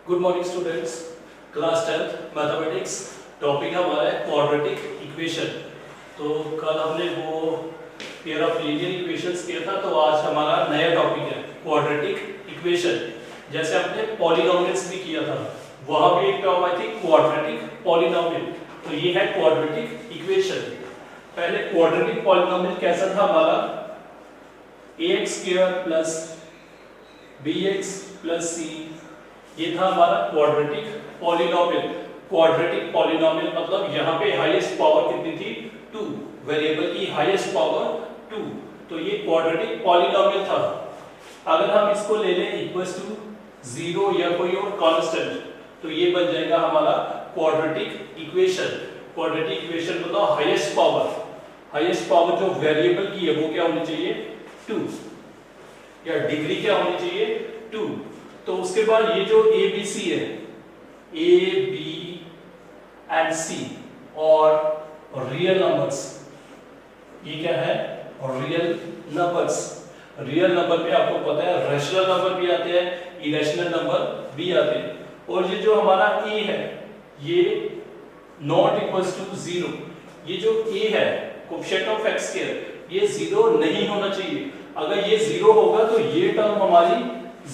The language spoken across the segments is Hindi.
Good morning students. Class 10th mathematics topic हमारा है क्वाड्रेटिक इक्वेशन। तो कल हमने वो पेयर ऑफ लीनियर इक्वेशंस किया था, तो आज हमारा नया टॉपिक है क्वाड्रेटिक इक्वेशन। जैसे हमने पॉलिनोमियल्स भी किया था, वहां भी एक टर्म आई थी क्वाड्रेटिक पॉलिनोमियल, तो ये है क्वाड्रेटिक इक्वेशन। पहले क्वाड्रेटिक पॉलिनोमियल कैसा था हमारा, ax² plus bx plus c, ये था हमारा क्वाड्रेटिक पॉलिनोमियल। क्वाड्रेटिक पॉलिनोमियल मतलब यहाँ पे हाईएस्ट पावर कितनी थी, 2, वेरिएबल की हाईएस्ट पावर 2, तो ये क्वाड्रेटिक पॉलिनोमियल था। अगर हम इसको ले लें इक्वल्स टू 0 या कोई और कांस्टेंट, तो ये बन जाएगा हमारा क्वाड्रेटिक इक्वेशन। क्वाड्रेटिक इक्वेशन मतलब हाईएस्ट पावर जो वेरिएबल की है वो क्या होनी चाहिए, 2, या डिग्री क्या होनी चाहिए, 2। तो उसके बाद ये जो ए बी सी है, ए बी एंड सी और रियल नंबर्स, ये क्या है, रियल नंबर्स। रियल नंबर पे आपको पता है रैशनल नंबर भी आते हैं, इरेशनल नंबर भी आते हैं। और ये जो हमारा ए है, ये नॉट इक्वल्स टू 0, ये जो ए है कोएफिशिएंट ऑफ एक्स स्क्वायर, ये 0 नहीं होना चाहिए। अगर ये 0 होगा तो ये टर्म हमारी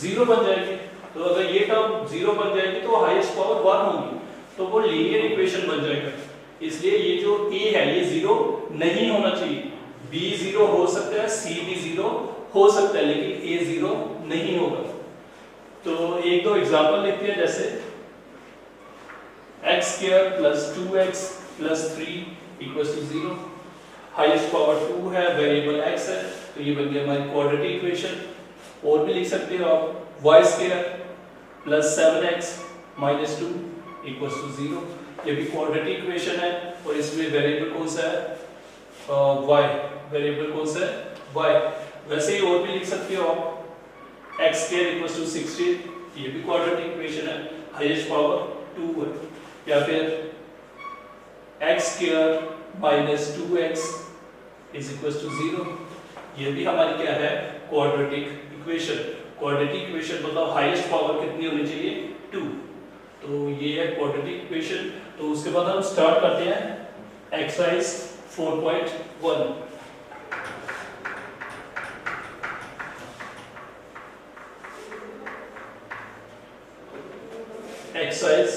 0 बन जाएगी। तो अगर ये टर्म 0 बन जाएगी तो हाईएस्ट पावर 1 होगी, तो वो लीनियर इक्वेशन बन जाएगा। इसलिए ये जो a है ये 0 नहीं होना चाहिए। b 0 हो सकता है, c भी 0 हो सकता है, लेकिन a 0 नहीं होगा। तो एक दो एग्जांपल लिखते हैं, जैसे x² plus 2x plus 3 equals to 0। Highest power 2 है, वेरिएबल x है, तो ये बन गया हमारी क्वाड्रेटिक इक्वेशन। और भी लिख सकते हो आप, y² plus 7x minus 2 equals to 0, ये भी क्वाड्रेटिक इक्वेशन है। और इसमें वेरिएबल कौन सा है, y, वेरिएबल कौन सा है, y। वैसे ही और भी लिख सकते हो आप, x² इक्वल्स टू 16, ये भी क्वाड्रेटिक इक्वेशन है, हाईएस्ट पावर 2 है। या फिर x² minus 2x is equals to 0, ये भी हमारी क्या है, क्वाड्रेटिक इक्वेशन। क्वाड्रेटिक इक्वेशन मतलब हाईएस्ट पावर कितनी होनी चाहिए, 2। तो ये है क्वाड्रेटिक इक्वेशन। तो उसके बाद हम स्टार्ट करते हैं एक्सरसाइज 4.1। एक्सरसाइज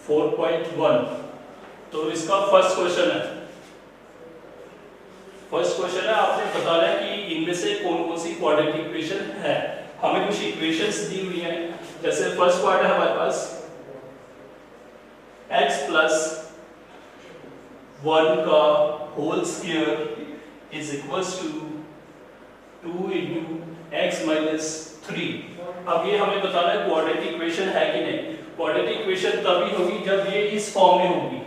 4.1, तो इसका फर्स्ट क्वेश्चन है। फर्स्ट क्वेश्चन है, आपने बताना है कि इनमें से कौन कौन सी क्वाड्रेटिक इक्वेशन है। हमें कुछ इक्वेशंस दी हुई हैं, जैसे फर्स्ट पार्ट है हमारे पास x प्लस 1 का whole square is equals to 2 into x minus 3। अब ये हमें बताना है क्वाड्रेटिक इक्वेशन है कि नहीं। क्वाड्रेटिक इक्वेशन तभी होगी जब ये इस फॉर्म में होगी,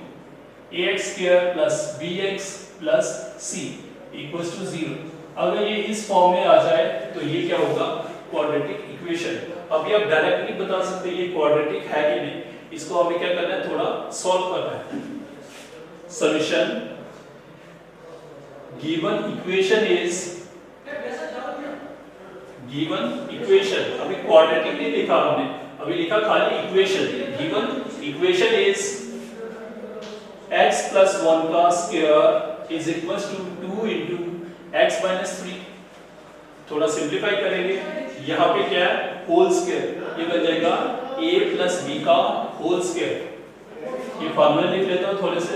ax² plus bx plus c equals to 0। अगर ये इस फॉर्म में आ जाए तो ये क्या होगा, क्वाड्रेटिक इक्वेशन। अभी आप डायरेक्टली बता सकते हैं ये क्वाड्रेटिक है कि नहीं, इसको हमें क्या करना है, थोड़ा सॉल्व करना है। Solution given equation is, given equation, अभी क्वाड्रेटिक नहीं लिखा हमने, अभी लिखा खाली equation. Given equation is x plus 1 का square is equals to 2 into x minus 3। थोड़ा सिंप्लीफाई करेंगे, यहाँ पे क्या है, होल स्क्वायर, ये बन जाएगा a प्लस b का होल स्क्वायर। ये फार्मूला लिख लेता हूँ थोड़े से,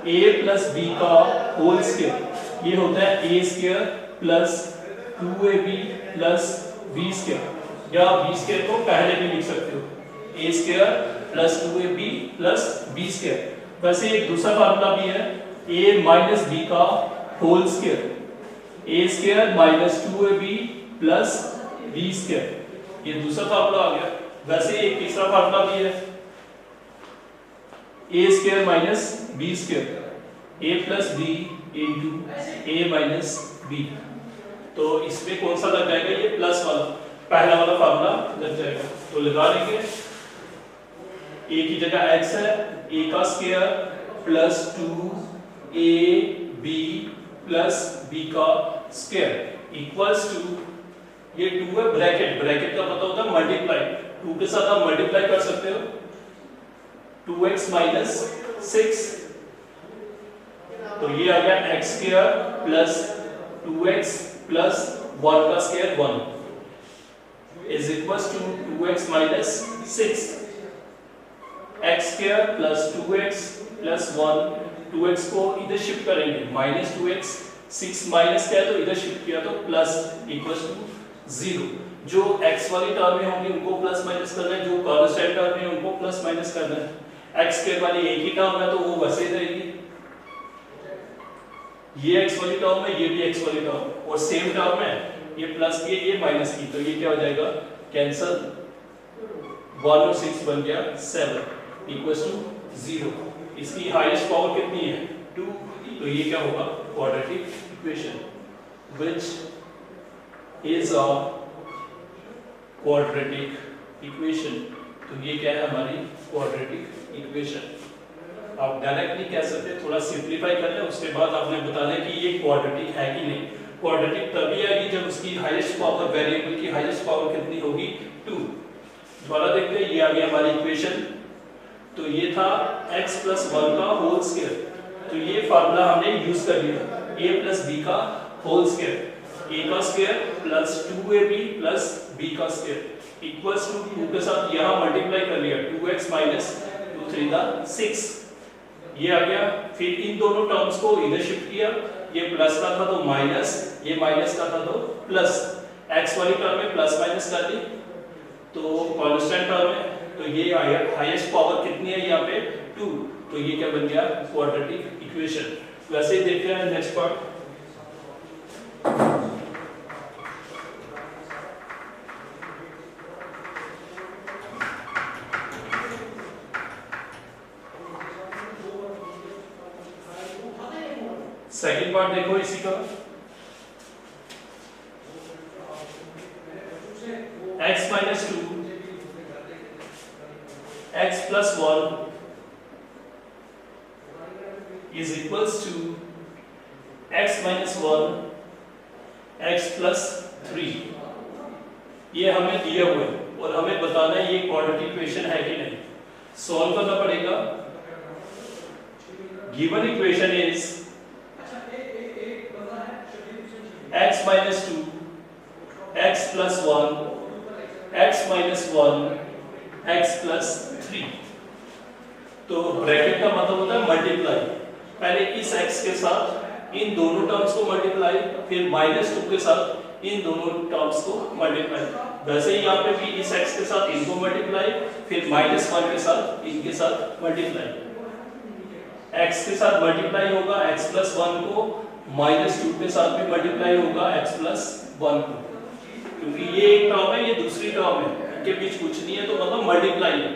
a प्लस b का होल स्क्वायर ये होता है a square plus 2ab plus b square, या b स्क्वायर को पहले भी लिख सकते हो, a square plus 2ab plus b square. वैसे एक दूसरा फार्मूला भी है, a माइनस b का whole square, a square minus 2ab plus b square, ये दूसरा फार्मूला आ गया। वैसे एक तीसरा फार्मूला भी है, a square minus b square, a plus b into a minus b। तो इसमें कौन सा लग जाएगा, ये प्लस वाला, पहला वाला फार्मूला लग जाएगा। तो लगा लेंगे, a की जगह x है, a का square plus 2ab plus b का स्क्वायर इक्वल्स टू ये 2 है, ब्रैकेट ब्रैकेट का पता होता है मल्टीप्लाई, 2 के साथ आप मल्टीप्लाई कर सकते हो, 2x माइनस 6, तो ये आ गया x square plus 2x plus 1 का square 1 is equal to 2x minus 6, x square plus 2x plus 1, 2x को इधर शिफ्ट करेंगे माइनस 2x, 6 माइनस किया तो इधर शिफ्ट किया तो प्लस इक्वल टू 0। जो x वाली टर्म में होंगी उनको प्लस माइनस करना है, जो कांस्टेंट टर्म में उनको प्लस माइनस करना है। x स्क्वायर वाली एक ही टर्म है तो वो वैसे ही रहेगी, ये x वाली टर्म है, ये भी x वाली टर्म और सेम टर्म है, ये प्लस की ये माइनस की, तो ये क्या हो जाएगा कैंसिल, 1 और 6 बन गया 7 इक्वल्स टू 0। इसकी हाईएस्ट पावर कितनी है 2, तो ये क्या होगा quadratic equation which is a quadratic equation. तो ये क्या है हमारी क्वाड्रेटिक इक्वेशन। आप डायरेक्टली कह सकते हैं, थोड़ा सिंपलीफाई कर लें, उसके बाद आपने बताना कि ये क्वाड्रेटिक है कि नहीं। क्वाड्रेटिक तभी आएगी जब उसकी हाईएस्ट पावर, वेरिएबल की हाईएस्ट पावर कितनी होगी 2। दोबारा देखते हैं, ये आ गया हमारी इक्वेशन, तो ये था x प्लस 1 का होल स्क्वायर, तो ये फार्मूला हमने यूज कर लिया, a प्लस b का होल स्क्वायर, a का square plus 2ab plus b का स्क्वायर इक्वल्स टू 2 के साथ यहाँ मल्टीप्लाई कर लिया, 2x माइनस 2 3 दा 6, ये आ गया। फिर इन दोनों टर्म्स को इधर शिफ्ट किया, ये प्लस का था तो माइनस, ये माइनस का था तो प्लस, x वाली टर्म में प्लस माइनस कर दी तो कांस्टेंट टर्म है, तो ये हाईएस्ट पावर कितनी है यहाँ पे 2, तो ये क्या बन गया क्वाड्रेटिक इक्वेशन। वैसे ही देखते हैं नेक्स्ट पार्ट। सेकंड पार्ट देखो इसी का, x minus 2 x plus 1 is equals to x minus 1 x plus 3। ये हमें दिया हुआ है और हमें बताना है ये क्वाड्रेटिक इक्वेशन है कि नहीं। सॉल्व करना पड़ेगा। Given equation is x minus 2 x plus 1 x minus 1 x plus 3। तो ब्रैकेट का मतलब होता है मल्टीप्लाई, पहले इस x के साथ इन दोनों टर्म्स को मल्टीप्लाई, फिर माइनस 2 के साथ इन दोनों टर्म्स को मल्टीप्लाई। वैसे ही यहाँ पे भी इस x के साथ इनको मल्टीप्लाई, फिर माइनस 1 के साथ इनके साथ मल्टीप्लाई। x के साथ मल्टीप्लाई होगा x प्लस 1 को, माइनस 2 के साथ भी मल्टीप्लाई होगा x प्लस 1 को, क्योंकि ये एक टर्म है ये दूसरी टर्म है, इनके बीच कुछ नहीं है तो मतलब मल्टीप्लाई है।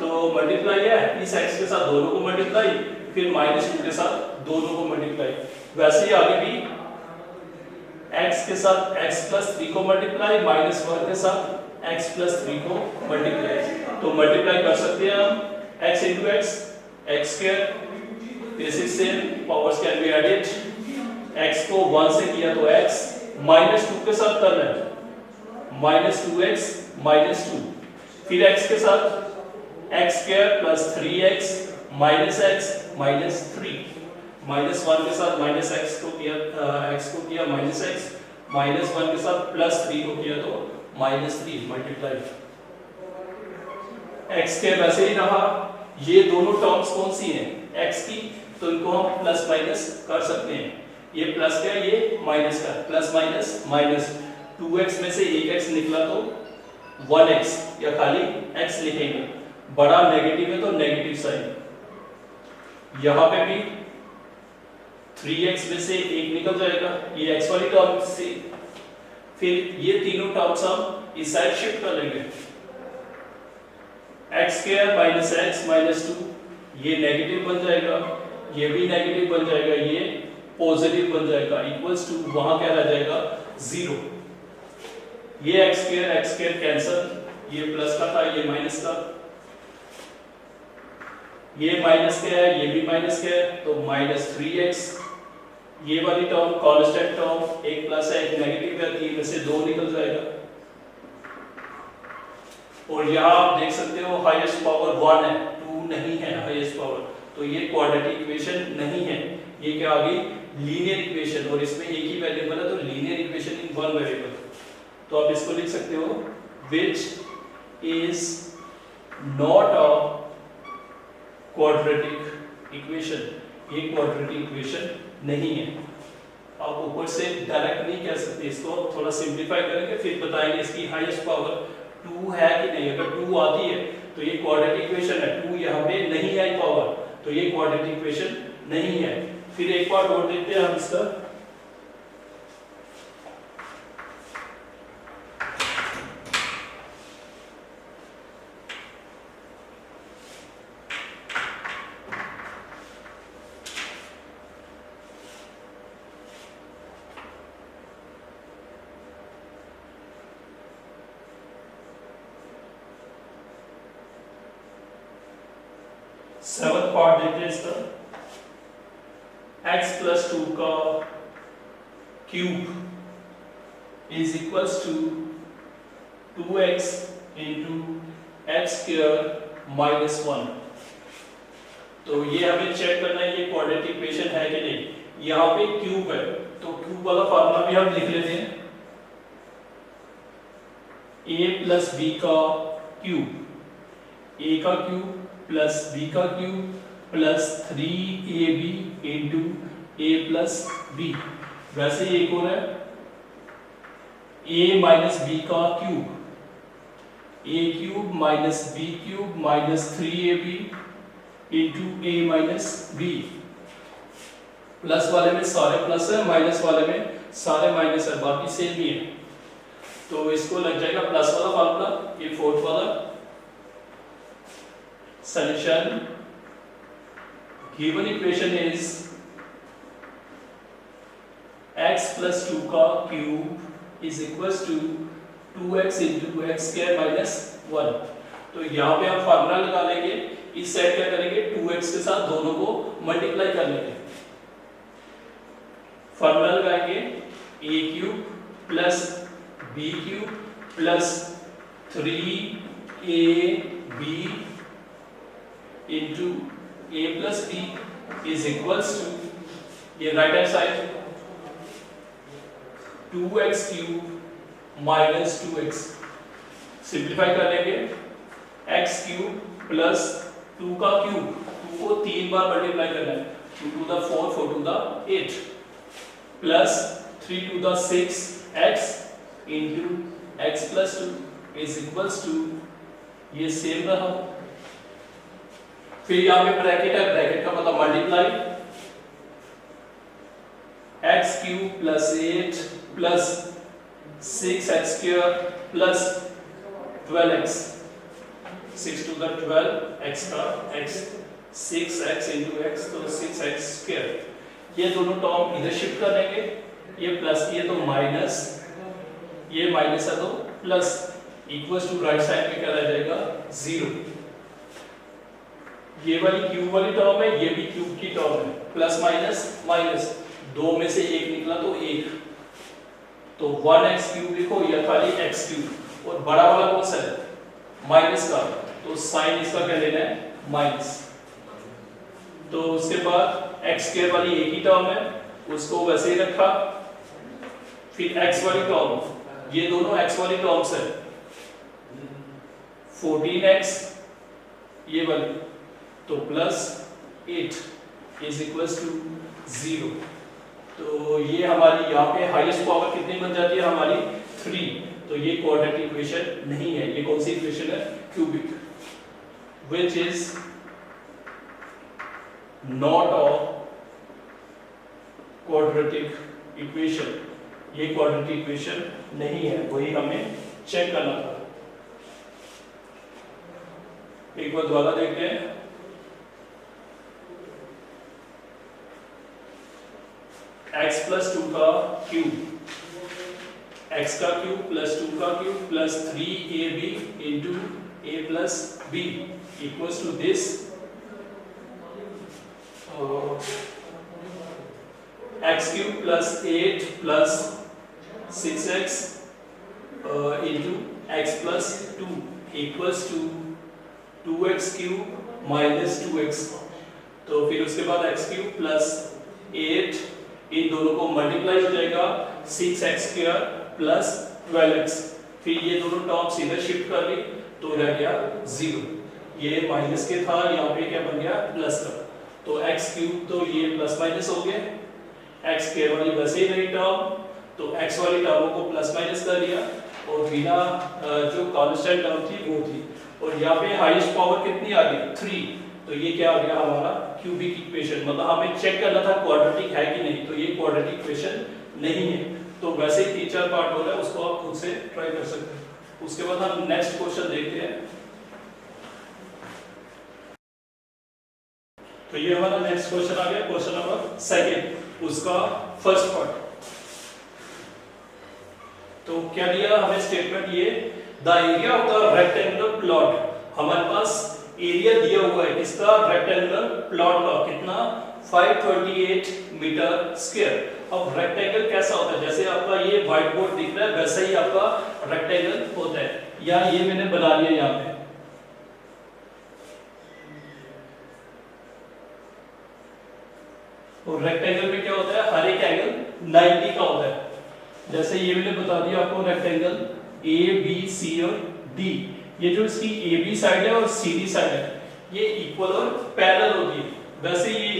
तो मल्टीप्लाई है, इस x के साथ दोनों को मल्टीप्लाई, फिर माइनस 2 के साथ दोनों को मल्टीप्लाई। वैसे ही आगे भी x के साथ x प्लस 3 को मल्टीप्लाई, माइनस 1 के साथ x प्लस 3 को मल्टीप्लाई। तो मल्टीप्लाई कर सकते हैं हम x into x square, basic से powers can be added, x को 1 से किया तो x, माइनस 2 के साथ करना है माइनस 2x माइनस 2, फिर x के साथ x square plus 3x minus x minus 3, minus 1 के साथ माइनस x को किया माइनस x, माइनस 1 के साथ प्लस 3 को किया तो माइनस 3 मल्टीप्लाई। x के वैसे ही रहा, ये दोनों टर्म्स कौन सी हैं x की, तो इनको हम प्लस माइनस कर सकते हैं। ये प्लस का ये माइनस का, प्लस माइनस माइनस, 2x में से एक x निकला तो 1x या खाली x लिखेंगे, बड़ा नेगेटिव है तो नेगेटिव साइन। यहाँ पे भी 3x में से एक निकल जाएगा, ये x वाली टर्म से, फिर ये तीनों टर्म्स हम इस साइड शिफ्ट कर लेंगे, x square minus x minus 2, ये नेगेटिव बन जाएगा, ये भी नेगेटिव बन जाएगा, ये पॉजिटिव बन जाएगा, इक्वल्स टू वहां क्या रह जाएगा 0। ये x स्क्वायर कैंसिल, ये प्लस का था ये माइनस का, ये माइनस का है ये भी माइनस का है, तो माइनस 3x ये वाली टर्म कांस्टेंट टर्म, एक प्लस है एक नेगेटिव है, तीन में से दो निकल जाएगा। और यहाँ आप देख सकते हो हाईएस्ट पावर 1 है, 2 नहीं है हाईएस्ट पावर, तो ये क्वाड्रेटिक इक्वेशन नहीं है, ये क्या आ गई लीनियर इक्वेशन, और इसमें एक ही वेरिएबल है तो linear equation in one variable. तो आप इसको लिख सकते हो which is not a quadratic equation, ये क्वाड्रेटिक इक्वेशन नहीं है। आप ऊपर से डायरेक्ट नहीं कह सकते, इसको थोड़ा सिंप्लीफाई करेंगे फिर बताएंगे इसकी हाईएस्ट पावर 2 है कि नहीं। अगर 2 आती है तो ये क्वाड्रेटिक इक्वेशन है, 2 यहाँ पे नहीं आई पावर तो ये क्वाड्रेटिक इक्वेशन नहीं है। फिर एक बार और देखते हैं हम इसका, सेवंथ पार्ट देखते हैं इसका, x प्लस 2 का cube is equals to 2x into x square minus 1। तो ये हमें चेक करना है ये क्वाड्रेटिक इक्वेशन है कि नहीं। यहाँ पे क्यूब है तो क्यूब वाला फार्मूला भी हम लिख लेते हैं, a प्लस बी का क्यूब, a का क्यूब प्लस बी का cube plus 3ab into a plus b. वैसे ही एक और है a माइनस बी का cube, a cube minus b cube minus 3ab into a minus b. Plus वाले में सारे प्लस है, माइनस वाले में सारे माइनस है, बाकी सेम ही है। तो इसको लग जाएगा प्लस वाला फार्मूला, ये फोर्थ वाला। Solution given equation is x plus 2 का cube is equals to 2x into x square minus 1। तो यहाँ पे हम फार्मूला लगा लेंगे, इस साइड क्या करेंगे 2x के साथ दोनों को मल्टीप्लाई कर लेंगे। फार्मूला लगाएंगे a cube plus b cube plus 3ab into a plus b is equals to ये right hand side 2x cube minus 2x, simplify कर लेंगे x क्यूब प्लस 2 का क्यूब, 2 को 3 बार मल्टीप्लाई करना है, 2 to the 4 4 to the 8 plus 3 to the 6 x into x plus 2 is equals to ये सेम रहा। फिर यहाँ पे ब्रैकेट है, ब्रैकेट का मतलब multiply x cube plus 8 plus 6x square plus 12x, 6 to the 12 x का x, 6x into x तो 6x स्क्वायर। ये दोनों टर्म इधर शिफ्ट कर लेंगे, ये प्लस ये तो माइनस, ये माइनस है तो plus, equals to right side में क्या रह जाएगा 0। ये वाली क्यूब वाली टर्म है, ये भी क्यूब की टर्म है, प्लस माइनस माइनस, दो में से एक निकला तो एक, तो 1x क्यूब लिखो या खाली x क्यूब, और बड़ा वाला कौन सा है माइनस का, तो साइन इसका क्या लेना है माइनस। तो उसके बाद x स्क्वायर वाली एक ही टर्म है, उसको वैसे ही रखा। फिर x वाली टर्म, ये दोनों x वाली टर्म्स है, 14x ये वाली, तो प्लस 8 इज इक्वल्स टू 0। तो ये हमारी यहाँ पे हाईएस्ट पावर कितनी बन जाती है हमारी 3। तो ये क्वाड्रेटिक इक्वेशन नहीं है, ये कौन सी इक्वेशन है cubic, which is not a quadratic equation, ये क्वाड्रेटिक इक्वेशन नहीं है, वही हमें चेक करना था। एक बार दोबारा देखते हैं, x प्लस 2 का क्यूब, x का क्यूब प्लस 2 का cube plus 3ab into a plus b equals to this x cube plus 8 plus 6x into x plus 2 equals to 2x cube minus 2x। तो फिर उसके बाद x क्यूब प्लस 8 इन दोनों को मल्टीप्लाई हो जाएगा 6x स्क्वायर प्लस 12x। फिर ये दोनों टर्म सीधे शिफ्ट कर ली तो रह गया 0। ये माइनस के था, यहाँ पे क्या बन गया प्लस का। तो x क्यूब तो ये प्लस माइनस हो गए, x स्क्वायर वाली वैसे ही रही टर्म, तो x वाली टर्मों को प्लस माइनस कर लिया और बिना जो कांस्टेंट टर्म थी वो थी। और यहाँ पे हाईएस्ट पावर कितनी आ गई 3, तो ये क्या आ गया हमारा क्यूबिक इक्वेशन। मतलब हमें चेक करना था क्वाड्रेटिक है कि नहीं, तो ये क्वाड्रेटिक इक्वेशन नहीं है। तो वैसे ही 3-4 पार्ट हो रहा है, उसको आप खुद से ट्राई कर सकते हैं। उसके बाद हम नेक्स्ट क्वेश्चन देखते हैं। तो ये हमारा नेक्स्ट क्वेश्चन आ गया, क्वेश्चन नंबर 2, उसका फर्स्ट पार्ट। तो क्या दिया हमें स्टेटमेंट, ये the area of the rectangular plot. हमारे पास एरिया दिया हुआ है किसका, रेक्टेंगुलर प्लॉट का, कितना 528 मीटर स्क्वायर। अब रेक्टेंगल कैसा होता है, जैसे आपका ये व्हाइट बोर्ड दिख रहा है वैसा ही आपका रेक्टेंगल होता है। या ये मैंने बना लिया यहाँ पे, और रेक्टेंगल में क्या होता है, हर एक एंगल 90 का होता है। जैसे ये मैंने बता दिया आपको रेक्टेंगल ए बी सी और डी, ये जो इसकी ए बी साइड है और सी डी साइड है ये इक्वल और पैरेलल होती है। वैसे ये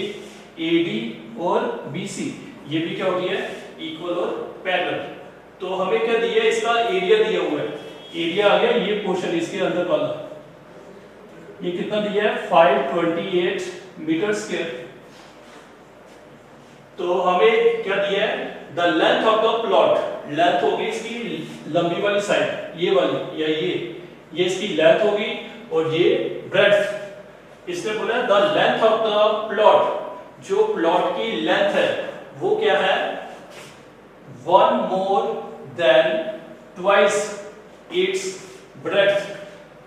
ए डी और बी सी ये भी क्या होती है, इक्वल और पैरेलल। तो हमें क्या दिया है, इसका एरिया दिया हुआ है। एरिया आ गया ये पोर्शन इसके अंदर वाला, ये कितना दिया है 528 मीटर स्क्वायर। तो हमें क्या दिया है, the length of the plot, length होगी इसकी लंबी वाली साइड ये वाली, या ये इसकी लेंथ होगी, और ये ब्रेड्थ। इसने बोला the length of the plot, जो प्लॉट की लेंथ है वो क्या है 1 more than twice its breadth.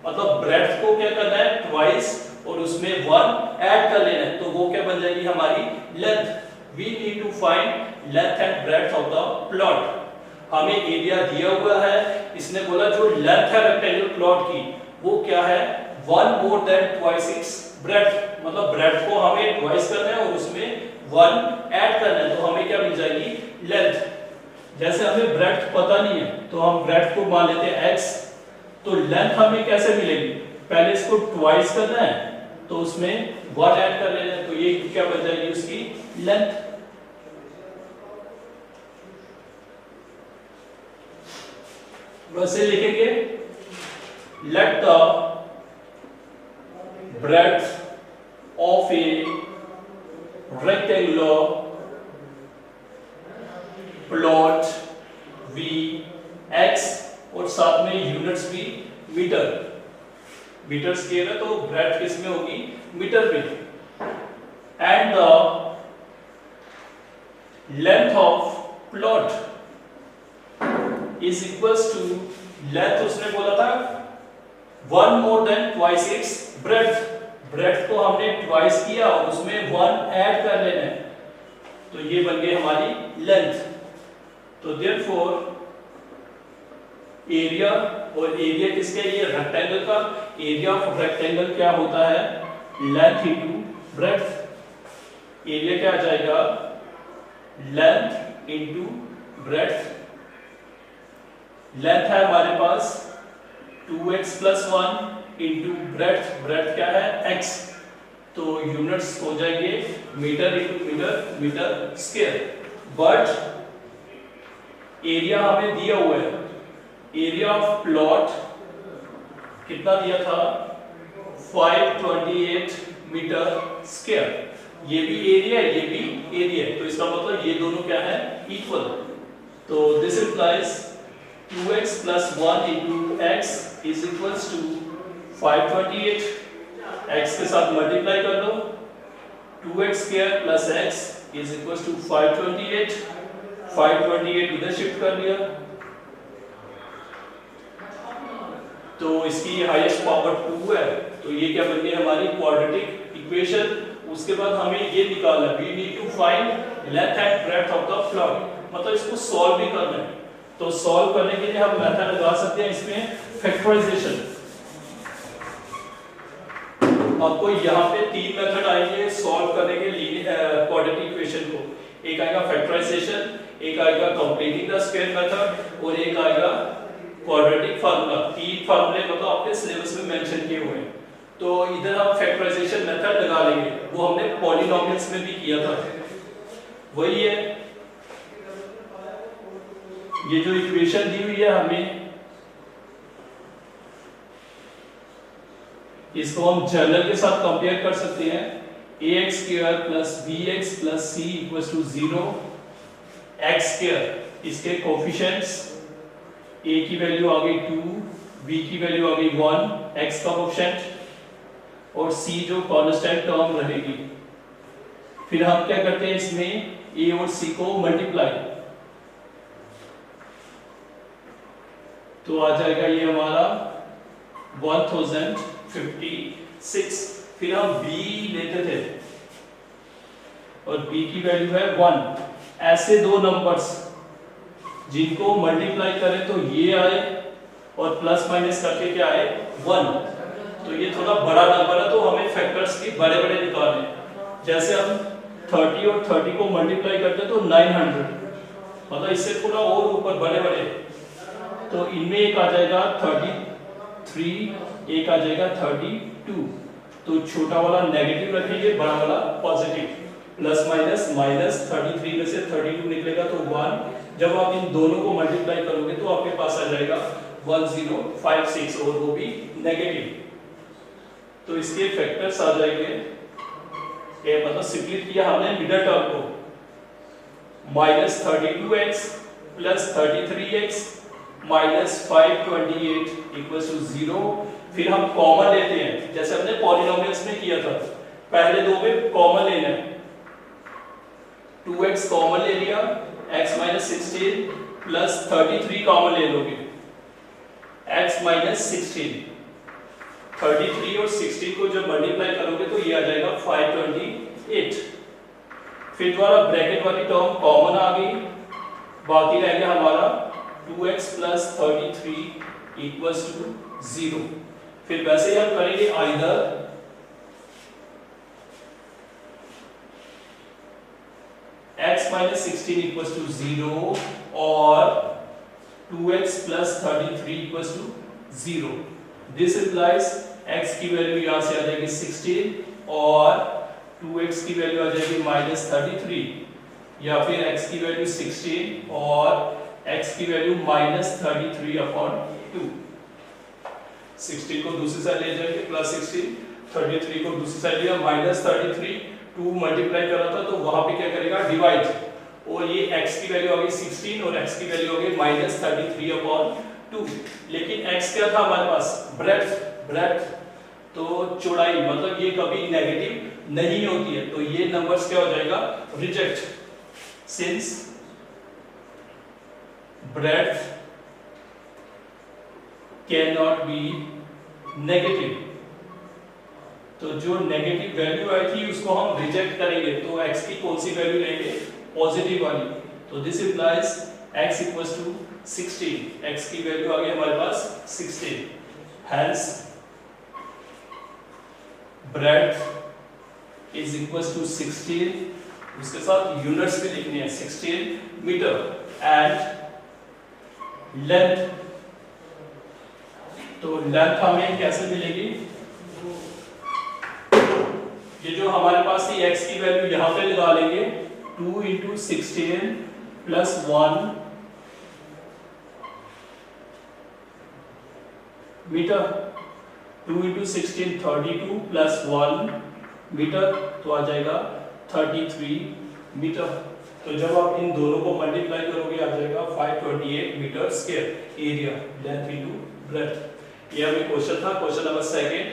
मतलब ब्रेड्थ को क्या करना है ट्वाइस, और उसमें 1 ऐड कर लेना है, तो वो क्या बन जाएगी हमारी length. We need to find length and breadth of the plot। हमें एरिया दिया हुआ है, इसने बोला जो लेंथ है रेक्टेंगल प्लॉट की वो क्या है 1 more than twice its breadth। मतलब ब्रेड्थ को हमें ट्वाइस करना है और उसमें 1 ऐड करना है, तो हमें क्या मिल जाएगी लेंथ। जैसे हमें ब्रेड्थ पता नहीं है तो हम ब्रेड्थ को मान लेते हैं x, तो लेंथ हमें कैसे मिलेगी, पहले इसको ट्वाइस करना है तो उसमें 1 ऐड कर लेना है, तो ये क्या बन जाएगी उसकी लेंथ। वैसे लिखेंगे let the breadth of a rectangular plot be x, और साथ में यूनिट्स भी मीटर, मीटर स्क्वायर है तो ब्रेड्थ किसमें होगी मीटर में। And the length of plot is equals to, length उसने बोला था 1 more than twice its breadth. Breadth को हमने ट्वाइस किया और उसमें 1 ऐड कर लेना है, तो ये बन गई हमारी लेंथ। तो देयरफॉर एरिया, और एरिया किसके, ये रेक्टेंगल का एरिया ऑफ रेक्टेंगल क्या होता है लेंथ इनटू ब्रेड्थ। एरिया क्या आ जाएगा लेंथ इनटू ब्रेड्थ। लेंथ है हमारे पास 2x + 1 इंटू ब्रेड्थ, ब्रेड्थ क्या है x, तो यूनिट्स हो जाएंगे metre into metre, metre square. But area हमें दिया हुआ है, एरिया ऑफ प्लॉट कितना दिया था 528 मीटर स्क्वायर। ये भी एरिया है, ये भी एरिया है, तो इसका मतलब ये दोनों क्या है इक्वल। तो this implies 2x + 1 into x is equals to 528। x के साथ मल्टीप्लाई कर दो, 2x² + x is equals to 528। 528 उधर शिफ्ट कर लिया, तो इसकी हाईएस्ट पावर 2 है, तो ये क्या बन गई हमारी क्वाड्रेटिक इक्वेशन। उसके बाद हमें ये निकालना, we need to find length and breadth of the fluid, मतलब इसको सॉल्व भी करना है। तो सॉल्व करने के लिए हम मेथड लगा सकते हैं इसमें फैक्टराइजेशन। आपको यहाँ पे तीन मेथड आएंगे सॉल्व करने के लिए क्वाड्रेटिक इक्वेशन को। एक आएगा फैक्टराइजेशन, एक आएगा कंप्लीटिंग द स्क्वायर मेथड और एक आएगा क्वाड्रेटिक फार्मूला। तीन फार्मूले मतलब आपके सिलेबस में मेंशन किए हुए हैं। तो इधर हम फैक्टराइजेशन मेथड लगा लेंगे, वो हमने पॉलिनोमियल्स में भी किया था, वही है। ये जो इक्वेशन दी हुई है हमें, इसको हम जनरल के साथ कंपेयर कर सकते हैं। ax square plus bx plus c equals to 0, x square इसके कोफिशिएंट्स, a की वैल्यू आ गई 2, b की वैल्यू आ गई 1, x का कोफिशिएंट और c जो कांस्टेंट टर्म रहेगी। फिर हम क्या करते हैं इसमें a और c को मल्टीप्लाई, तो आ जाएगा ये हमारा 1056। फिर हम b लेते थे और b की वैल्यू है 1। ऐसे दो नंबर्स जिनको मल्टीप्लाई करें तो ये आए और प्लस माइनस करके क्या आए 1। तो ये थोड़ा बड़ा नंबर है तो हमें फैक्टर्स की बड़े बड़े निकालने। जैसे हम 30 और 30 को मल्टीप्लाई करते तो 900, मतलब इससे थोड़ा और ऊपर बड़े बड़े। तो इनमें एक आ जाएगा 33, एक आ जाएगा 32। तो छोटा वाला नेगेटिव रखेंगे, बड़ा वाला पॉजिटिव। प्लस माइनस माइनस 33 में से 32 निकलेगा तो 1। जब आप इन दोनों को मल्टीप्लाई करोगे तो आपके पास आ जाएगा 1056 और वो भी नेगेटिव। तो इसके फैक्टर्स आ जाएंगे, ये मतलब सिंपलीफाई किया हमने मिडिल टर्म को, -32x plus 33x minus 528 equals to 0। फिर हम कॉमन लेते हैं जैसे हमने पॉलिनोमियल्स में किया था, पहले दो में कॉमन लेना है। 2x कॉमन ले लिया, x माइनस 16 प्लस 33 कॉमन ले लोगे, x माइनस 16। 33 और 16 को जब मल्टीप्लाई करोगे तो ये आ जाएगा 528। फिर दोबारा ब्रैकेट वाली टर्म कॉमन आ गई, बाकी रह गया हमारा 2x प्लस 33 इक्वल्स टू 0। फिर वैसे ही हम करेंगे either x minus 16 equals to 0 और 2x plus 33 equals to 0। This implies x की वैल्यू यहां से आ जाएगी 16 और 2x की वैल्यू आ जाएगी माइनस 33, या फिर x की वैल्यू 16 और x की वैल्यू -33/2। 16 को दूसरी साइड ले जाएंगे प्लस 16, 33 को दूसरी साइड लिया -33, 2 मल्टीप्लाई करा था तो वहां पे क्या करेगा डिवाइड, और ये x की वैल्यू आ गई 16 और x की वैल्यू आ गई -33/2। लेकिन x क्या था हमारे पास, ब्रेड्थ, तो चौड़ाई, मतलब ये कभी नेगेटिव नहीं होती है, तो ये नंबर्स क्या हो जाएगा reject, since breadth cannot be negative। तो जो नेगेटिव वैल्यू आई थी उसको हम रिजेक्ट करेंगे, तो x की कौन सी वैल्यू लेंगे, पॉजिटिव वाली। तो this implies x equals to 16, x की वैल्यू आ गई हमारे पास 16। Hence breadth is equals to 16, उसके साथ यूनिट्स भी लिखनी है, 16 मीटर। एंड लेंथ, तो लेंथ हमें कैसे मिलेगी, ये जो हमारे पास ही x की वैल्यू यहां पे लगा लेंगे, 2 × 16 प्लस 1 मीटर, 2 × 16 32 प्लस 1 मीटर, तो आ जाएगा 33 मीटर। तो जब आप इन दोनों को मल्टीप्लाई करोगे आ जाएगा 528 metre square area, length into breadth. ये हमें क्वेश्चन था, क्वेश्चन नंबर 2।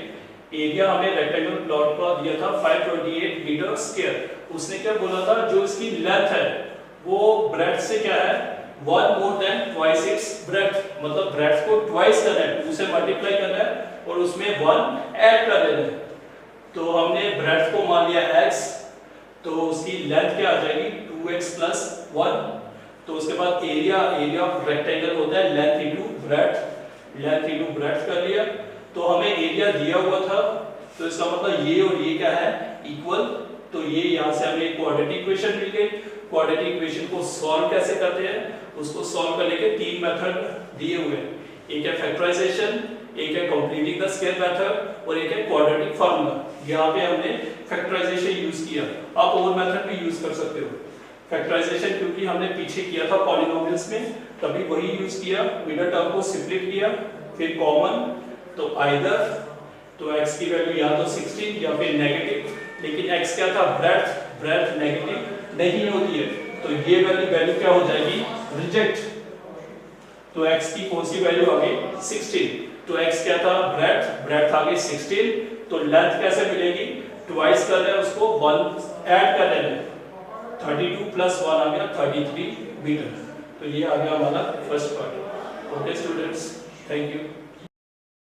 एरिया हमें रेक्टेंगल प्लॉट का दिया था 528 मीटर स्क्वायर। उसने क्या बोला था, जो इसकी लेंथ है वो ब्रेड्थ से क्या है 1 more than twice its breadth, मतलब ब्रेड्थ को ट्वाइस करना है, 2 से मल्टीप्लाई करना है और उसमें 1 ऐड कर देना है। तो हमने ब्रेड्थ को मान लिया x, तो उसकी लेंथ क्या आ जाएगी 2x प्लस 1। तो उसके बाद एरिया ऑफ रेक्टेंगल होता है लेंथ इनटू ब्रेड्थ कर लिया। तो हमें एरिया दिया हुआ था, तो इसका मतलब ये और ये क्या है, इक्वल। तो ये यहाँ से हमें क्वाड्रेटिक इक्वेशन मिल गई। क्वाड्रेटिक इक्वेशन को सॉल्व कैसे करते हैं, उसको सॉल्व करने के 3 मेथड दिए हुए हैं। एक है फैक्टराइजेशन, एक है कंप्लीटिंग द स्क्वायर मेथड और एक है क्वाड्रेटिक फार्मूला। यहाँ पे हमने फैक्टराइजेशन यूज किया, आप और मेथड भी यूज कर सकते हो। फैक्टराइजेशन क्योंकि हमने पीछे किया था पॉलिनोमियल्स में, तभी वही यूज किया। मिडिल टर्म को सिप्लिट किया, फिर कॉमन, तो आइदर तो x की वैल्यू या तो 16 या फिर नेगेटिव, लेकिन x क्या था, ब्रेड्थ नेगेटिव नहीं होती है, तो ये वैल्यू क्या हो जाएगी, रिजेक्ट। तो x की कौन सी वैल्यू आ गई, 16। तो x क्या था, ब्रेड्थ आ गई 16। तो लेंथ कैसे मिलेगी, ट्वाइस कर रहे हैं उसको, 1 ऐड कर रहे हैं, 32 प्लस 1 आ गया 33 मीटर। तो ये आ गया हमारा first part. Okay students, thank you.